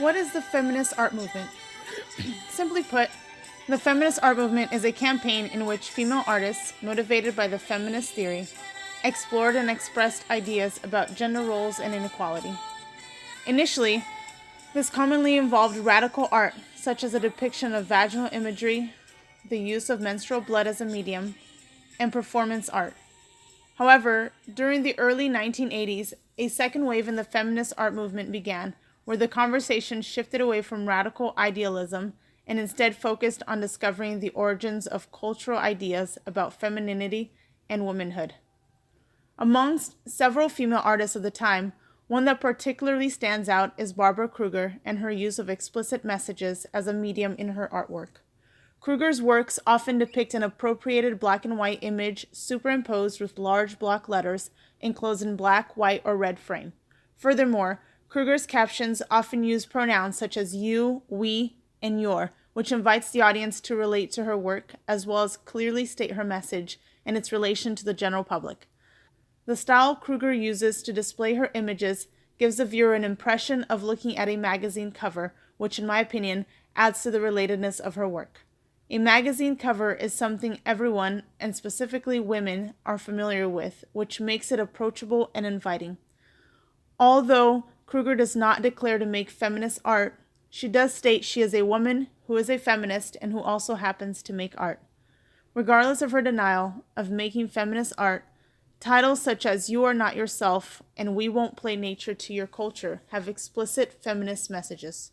What is the feminist art movement? Simply put, the feminist art movement is a campaign in which female artists, motivated by the feminist theory, explored and expressed ideas about gender roles and inequality. Initially, this commonly involved radical art, such as a depiction of vaginal imagery, the use of menstrual blood as a medium, and performance art. However, during the early 1980s, a second wave in the feminist art movement began, where the conversation shifted away from radical idealism and instead focused on discovering the origins of cultural ideas about femininity and womanhood. Amongst several female artists of the time, one that particularly stands out is Barbara Kruger and her use of explicit messages as a medium in her artwork. Kruger's works often depict an appropriated black and white image superimposed with large block letters enclosed in black, white, or red frame. Furthermore, Kruger's captions often use pronouns such as you, we, and your, which invites the audience to relate to her work as well as clearly state her message and its relation to the general public. The style Kruger uses to display her images gives the viewer an impression of looking at a magazine cover, which in my opinion adds to the relatedness of her work. A magazine cover is something everyone, and specifically women, are familiar with, which makes it approachable and inviting. Although Kruger does not declare to make feminist art, she does state she is a woman who is a feminist and who also happens to make art. Regardless of her denial of making feminist art, titles such as You Are Not Yourself and We Won't Play Nature to Your Culture have explicit feminist messages.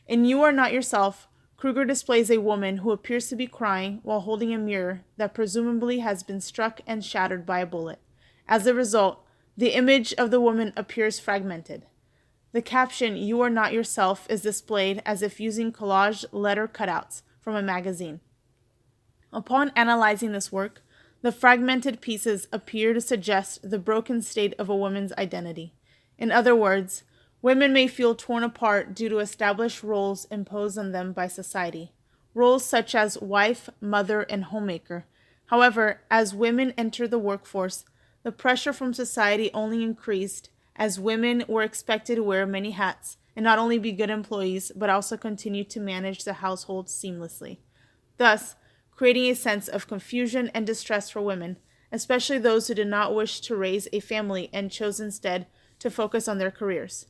In You Are Not Yourself, Kruger displays a woman who appears to be crying while holding a mirror that presumably has been struck and shattered by a bullet. As a result, the image of the woman appears fragmented. The caption, You Are Not Yourself, is displayed as if using collage letter cutouts from a magazine. Upon analyzing this work, the fragmented pieces appear to suggest the broken state of a woman's identity. In other words, women may feel torn apart due to established roles imposed on them by society, roles such as wife, mother, and homemaker. However, as women enter the workforce, the pressure from society only increased as women were expected to wear many hats and not only be good employees, but also continue to manage the household seamlessly, thus creating a sense of confusion and distress for women, especially those who did not wish to raise a family and chose instead to focus on their careers.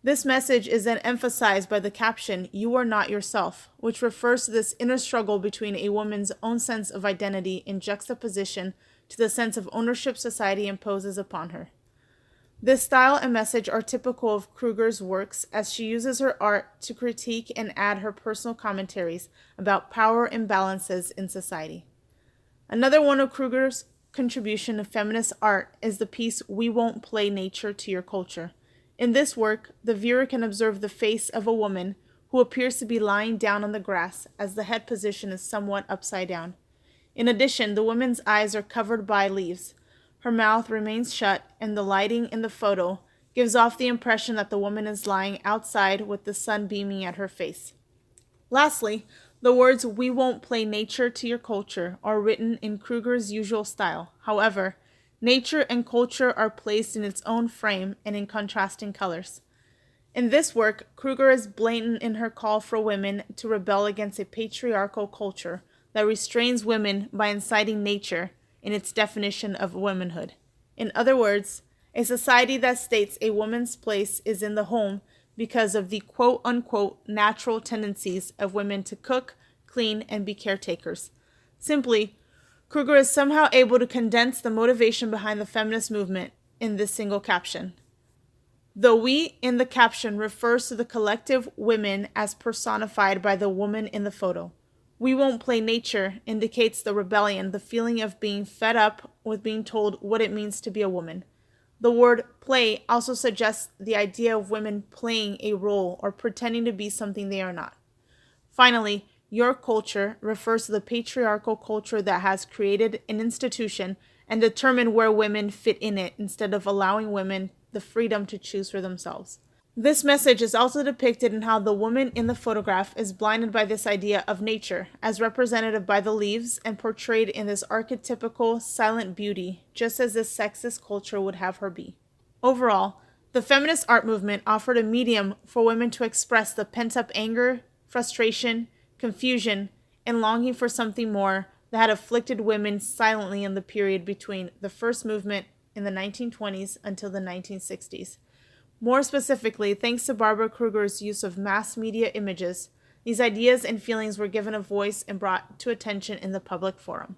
This message is then emphasized by the caption, You Are Not Yourself, which refers to this inner struggle between a woman's own sense of identity in juxtaposition to the sense of ownership society imposes upon her. This style and message are typical of Kruger's works as she uses her art to critique and add her personal commentaries about power imbalances in society. Another one of Kruger's contribution to feminist art is the piece We Won't Play Nature to Your Culture. In this work, the viewer can observe the face of a woman who appears to be lying down on the grass as the head position is somewhat upside down. In addition, the woman's eyes are covered by leaves. Her mouth remains shut, and the lighting in the photo gives off the impression that the woman is lying outside with the sun beaming at her face. Lastly, the words We Won't Play Nature to Your Culture are written in Kruger's usual style. However, nature and culture are placed in its own frame and in contrasting colors. In this work, Kruger is blatant in her call for women to rebel against a patriarchal culture that restrains women by inciting nature in its definition of womanhood. In other words, a society that states a woman's place is in the home because of the quote-unquote natural tendencies of women to cook, clean, and be caretakers. Simply, Kruger is somehow able to condense the motivation behind the feminist movement in this single caption. The we in the caption refers to the collective women as personified by the woman in the photo. We Won't Play Nature indicates the rebellion, the feeling of being fed up with being told what it means to be a woman. The word play also suggests the idea of women playing a role or pretending to be something they are not. Finally, Your Culture refers to the patriarchal culture that has created an institution and determined where women fit in it instead of allowing women the freedom to choose for themselves. This message is also depicted in how the woman in the photograph is blinded by this idea of nature, as represented by the leaves and portrayed in this archetypical silent beauty, just as this sexist culture would have her be. Overall, The feminist art movement offered a medium for women to express the pent-up anger, frustration, confusion, and longing for something more that had afflicted women silently in the period between the first movement in the 1920s until the 1960s. More specifically, thanks to Barbara Kruger's use of mass media images, these ideas and feelings were given a voice and brought to attention in the public forum.